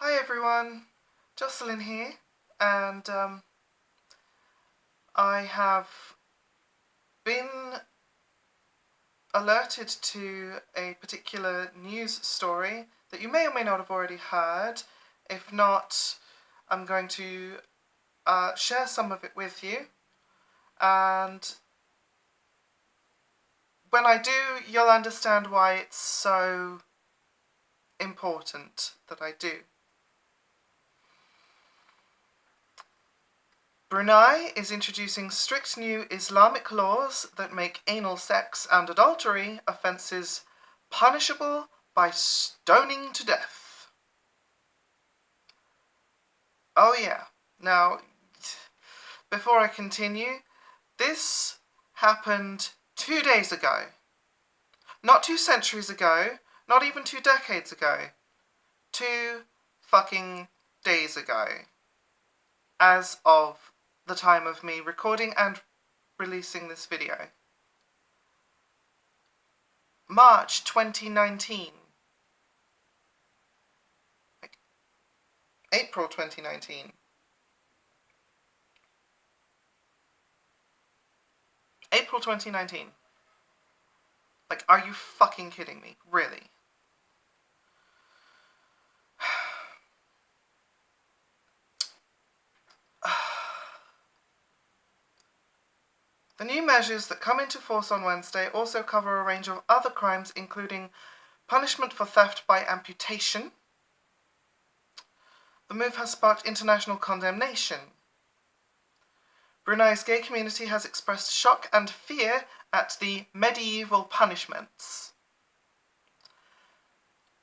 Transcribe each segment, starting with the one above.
Hi everyone, Jocelyn here, and I have been alerted to a particular news story that you may or may not have already heard. If not, I'm going to share some of it with you, and when I do, you'll understand why it's so important that I do. Brunei is introducing strict new Islamic laws that make anal sex and adultery offences punishable by stoning to death. Oh yeah. Now, before I continue, this happened 2 days ago. Not 2 centuries ago, not even 2 decades ago. 2 fucking days ago. As of the time of me recording and releasing this video. March 2019. April 2019. April 2019. Like, are you fucking kidding me? Really? The new measures that come into force on Wednesday also cover a range of other crimes, including punishment for theft by amputation. The move has sparked international condemnation. Brunei's gay community has expressed shock and fear at the medieval punishments.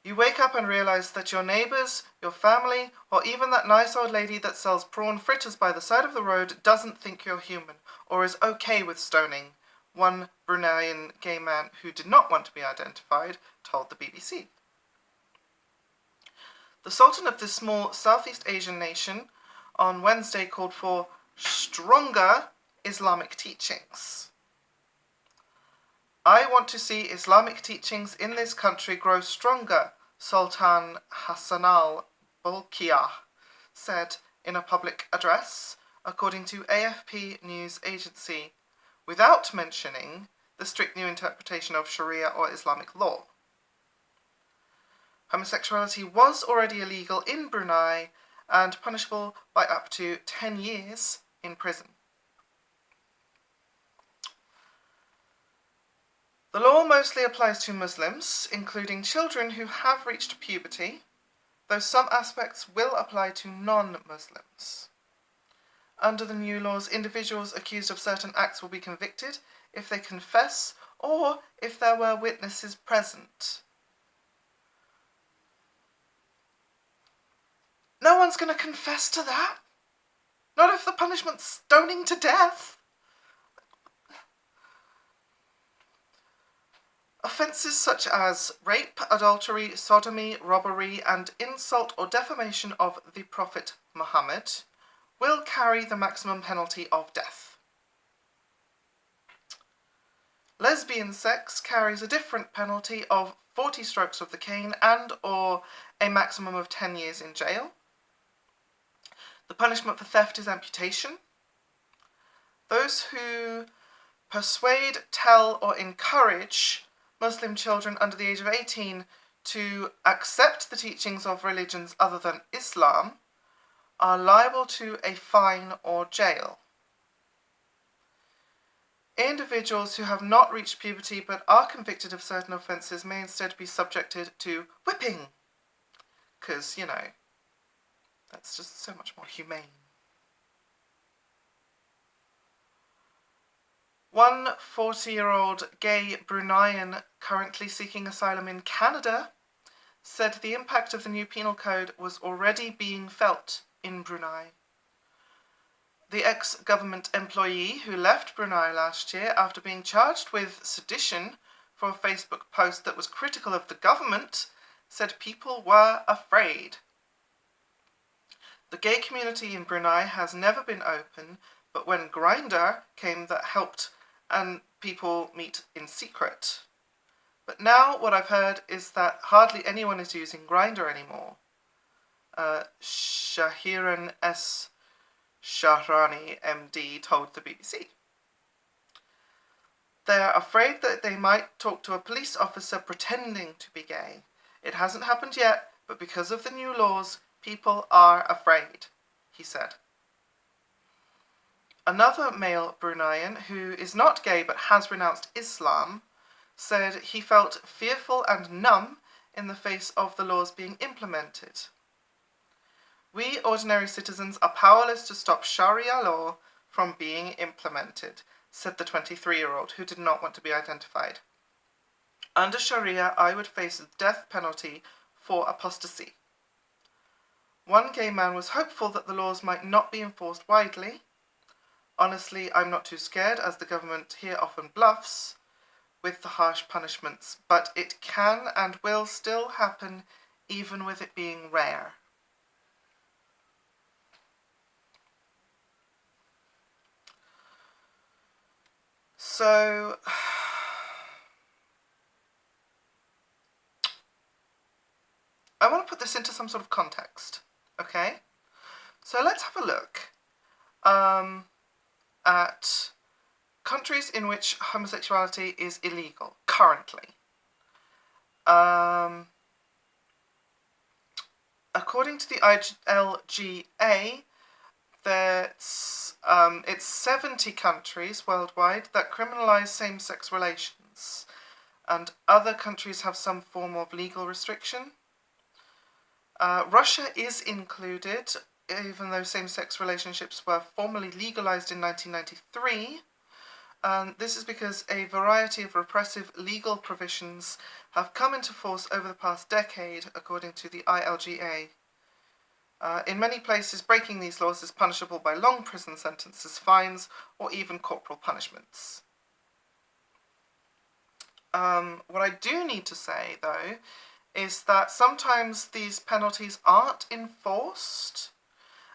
You wake up and realise that your neighbours, your family, or even that nice old lady that sells prawn fritters by the side of the road doesn't think you're human, or is okay with stoning, one Bruneian gay man who did not want to be identified told the BBC. The Sultan of this small Southeast Asian nation on Wednesday called for stronger Islamic teachings. I want to see Islamic teachings in this country grow stronger, Sultan Hassan al-Bolkiah said in a public address, according to AFP news agency, without mentioning the strict new interpretation of Sharia or Islamic law. Homosexuality was already illegal in Brunei and punishable by up to 10 years in prison. The law mostly applies to Muslims, including children who have reached puberty, though some aspects will apply to non-Muslims. Under the new laws, individuals accused of certain acts will be convicted if they confess or if there were witnesses present. No one's going to confess to that. Not if the punishment's stoning to death. Offences such as rape, adultery, sodomy, robbery, and insult or defamation of the Prophet Muhammad will carry the maximum penalty of death. Lesbian sex carries a different penalty of 40 strokes of the cane and or a maximum of 10 years in jail. The punishment for theft is amputation. Those who persuade, tell, or encourage Muslim children under the age of 18 to accept the teachings of religions other than Islam are liable to a fine or jail. Individuals who have not reached puberty but are convicted of certain offences may instead be subjected to whipping. Because, you know, that's just so much more humane. One 40-year-old gay Bruneian currently seeking asylum in Canada said the impact of the new penal code was already being felt in Brunei. The ex-government employee who left Brunei last year after being charged with sedition for a Facebook post that was critical of the government said people were afraid. The gay community in Brunei has never been open, but when Grindr came, that helped and people meet in secret. But now what I've heard is that hardly anyone is using Grindr anymore. Shahiran S. Shahrani, MD, told the BBC. They're afraid that they might talk to a police officer pretending to be gay. It hasn't happened yet, but because of the new laws, people are afraid, he said. Another male Bruneian, who is not gay but has renounced Islam, said he felt fearful and numb in the face of the laws being implemented. We ordinary citizens are powerless to stop Sharia law from being implemented, said the 23-year-old, who did not want to be identified. Under Sharia, I would face the death penalty for apostasy. One gay man was hopeful that the laws might not be enforced widely. Honestly, I'm not too scared, as the government here often bluffs with the harsh punishments, but it can and will still happen, even with it being rare. So, I want to put this into some sort of context, okay? So let's have a look at countries in which homosexuality is illegal currently. According to the ILGA, it's 70 countries worldwide that criminalise same-sex relations, and other countries have some form of legal restriction. Russia is included, even though same-sex relationships were formally legalised in 1993. This is because a variety of repressive legal provisions have come into force over the past decade, according to the ILGA. In many places, breaking these laws is punishable by long prison sentences, fines, or even corporal punishments. What I do need to say, though, is that sometimes these penalties aren't enforced,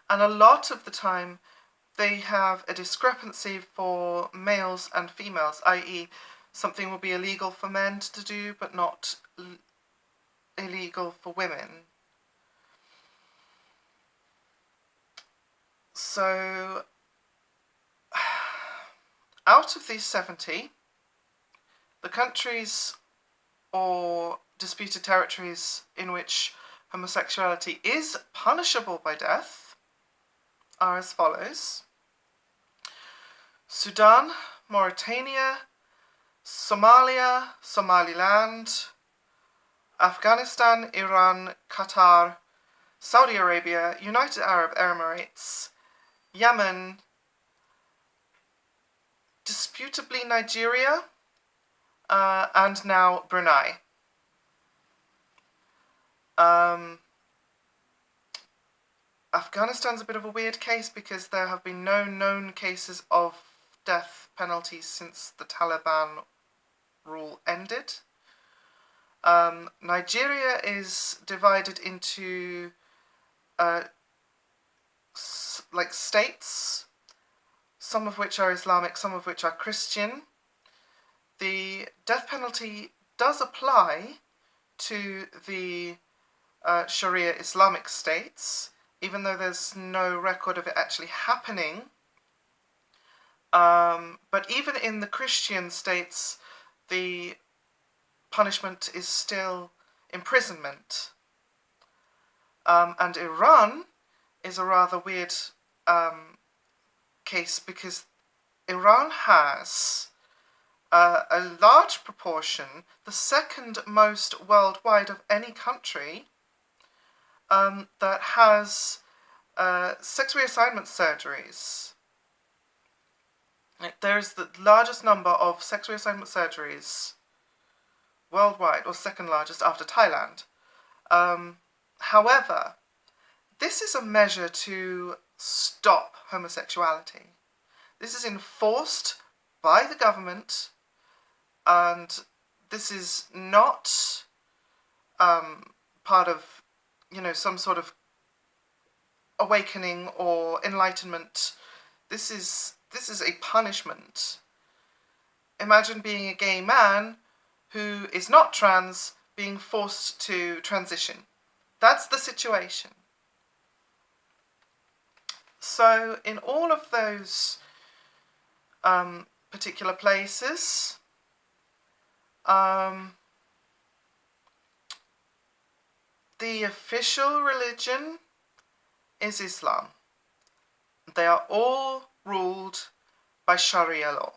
and a lot of the time they have a discrepancy for males and females, i.e. something will be illegal for men to do, but not illegal for women. So, out of these 70, the countries or disputed territories in which homosexuality is punishable by death are as follows: Sudan, Mauritania, Somalia, Somaliland, Afghanistan, Iran, Qatar, Saudi Arabia, United Arab Emirates, Yemen, disputably Nigeria, and now Brunei. Afghanistan's a bit of a weird case because there have been no known cases of death penalties since the Taliban rule ended. Nigeria is divided into states, some of which are Islamic, some of which are Christian. The death penalty does apply to the Sharia Islamic states, even though there's no record of it actually happening. But even in the Christian states, the punishment is still imprisonment. And Iran is a rather weird case because Iran has a large proportion, the second most worldwide of any country, that has sex reassignment surgeries. There's the largest number of sex reassignment surgeries worldwide, or second largest after Thailand. However, this is a measure to stop homosexuality. This is enforced by the government, and this is not part of, some sort of awakening or enlightenment. This is a punishment. Imagine being a gay man who is not trans being forced to transition. That's the situation. So in all of those particular places, the official religion is Islam. They are all ruled by Sharia law.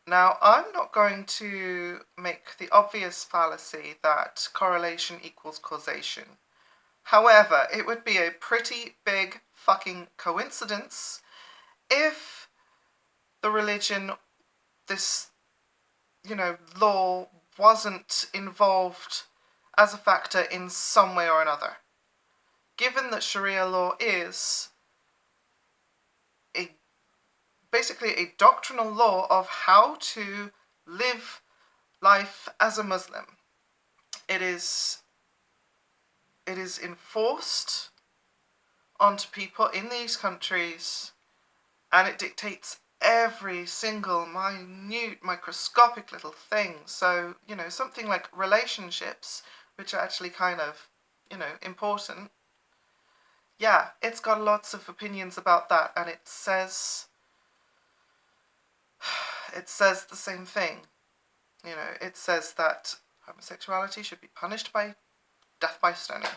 Now, I'm not going to make the obvious fallacy that correlation equals causation. However, it would be a pretty big fucking coincidence if the religion, this, law wasn't involved as a factor in some way or another. Given that Sharia law is basically a doctrinal law of how to live life as a Muslim. It is enforced onto people in these countries, and it dictates every single minute, microscopic little thing. So, something like relationships, which are actually kind of, important. Yeah, it's got lots of opinions about that, and it says the same thing. It says that homosexuality should be punished by death by stoning.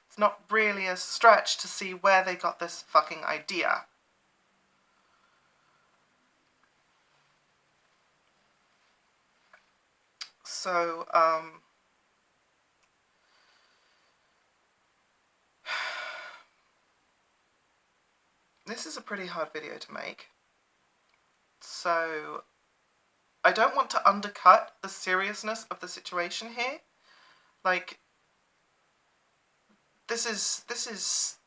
It's not really a stretch to see where they got this fucking idea. So, this is a pretty hard video to make. So, I don't want to undercut the seriousness of the situation here. Like, this is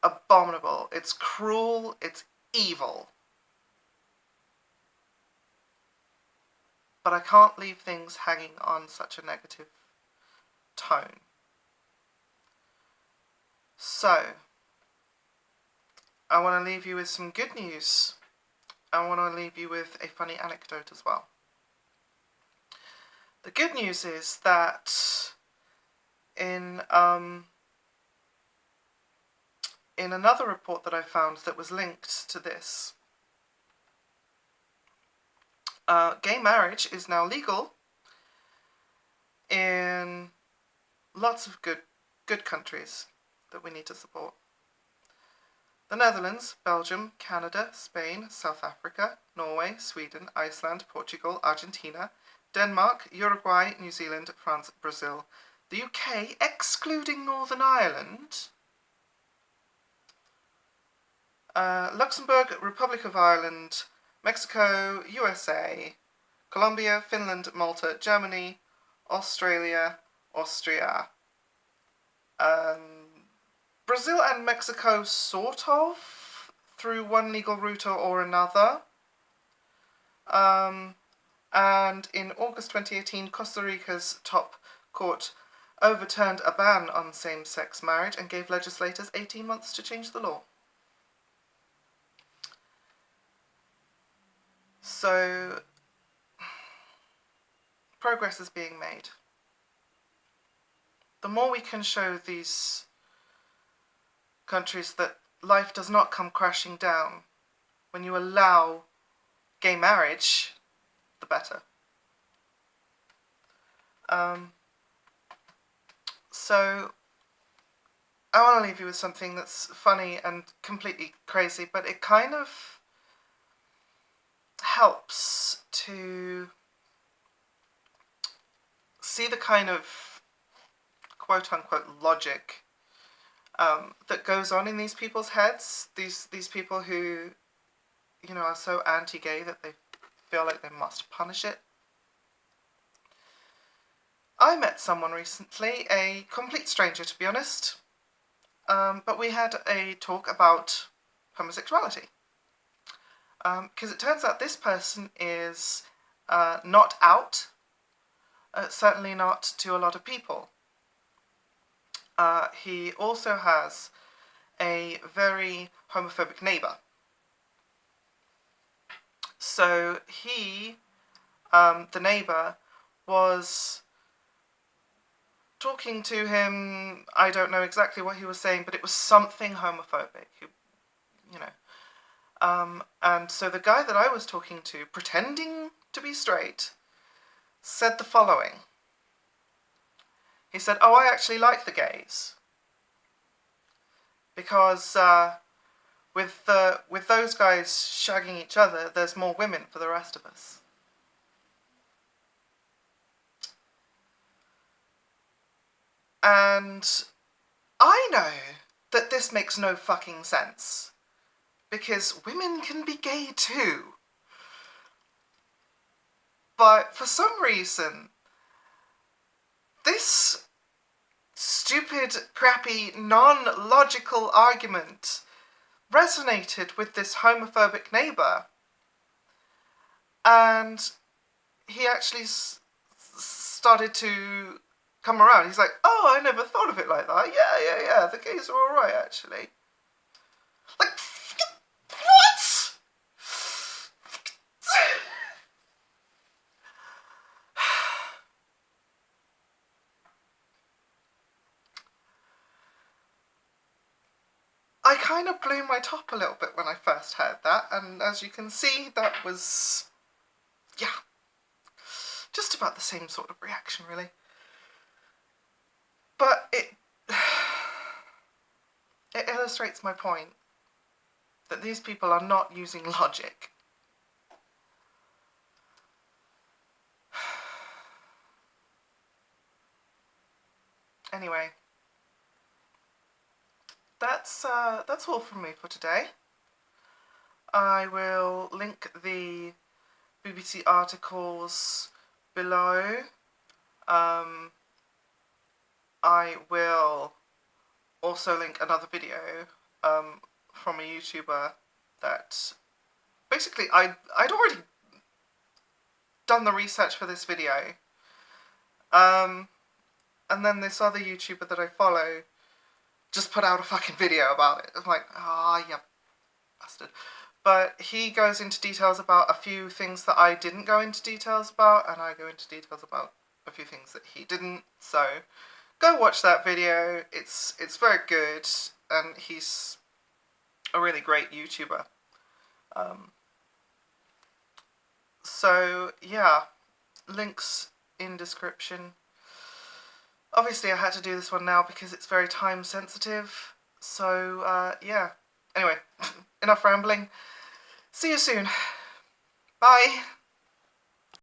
abominable. It's cruel. It's evil. But I can't leave things hanging on such a negative tone. So, I want to leave you with some good news. I want to leave you with a funny anecdote as well. The good news is that in another report that I found that was linked to this, gay marriage is now legal in lots of good countries that we need to support. The Netherlands, Belgium, Canada, Spain, South Africa, Norway, Sweden, Iceland, Portugal, Argentina, Denmark, Uruguay, New Zealand, France, Brazil, the UK, excluding Northern Ireland, Luxembourg, Republic of Ireland, Mexico, USA, Colombia, Finland, Malta, Germany, Australia, Austria, Brazil and Mexico sort of, through one legal route or another. And in August 2018, Costa Rica's top court overturned a ban on same-sex marriage and gave legislators 18 months to change the law. So, progress is being made. The more we can show these countries that life does not come crashing down when you allow gay marriage, the better. So, I want to leave you with something that's funny and completely crazy, but it kind of helps to see the kind of quote-unquote logic that goes on in these people's heads. These people who, are so anti-gay that they feel like they must punish it. I met someone recently, a complete stranger to be honest, but we had a talk about homosexuality. Because it turns out this person is not out, certainly not to a lot of people. He also has a very homophobic neighbour. So he, the neighbour, was talking to him. I don't know exactly what he was saying, but it was something homophobic, you know. And so the guy that I was talking to, pretending to be straight, said the following. He said, "Oh, I actually like the gays. Because with those guys shagging each other, there's more women for the rest of us." And I know that this makes no fucking sense. Because women can be gay too. But for some reason, this stupid, crappy, non-logical argument resonated with this homophobic neighbour. And he actually started to come around. He's like, "Oh, I never thought of it like that. Yeah, the gays are alright, actually." Like, what? I kind of blew my top a little bit when I first heard that, and as you can see, that was, yeah, just about the same sort of reaction, really. But it illustrates my point, that these people are not using logic. Anyway, that's all from me for today. I will link the BBC articles below. I will also link another video from a YouTuber that basically I'd already done the research for this video. And then this other YouTuber that I follow just put out a fucking video about it. I'm like, you bastard. But he goes into details about a few things that I didn't go into details about, and I go into details about a few things that he didn't. So go watch that video. It's very good, and he's a really great YouTuber. So yeah, links in description. Obviously I had to do this one now because it's very time sensitive. So yeah. Anyway, enough rambling. See you soon. Bye.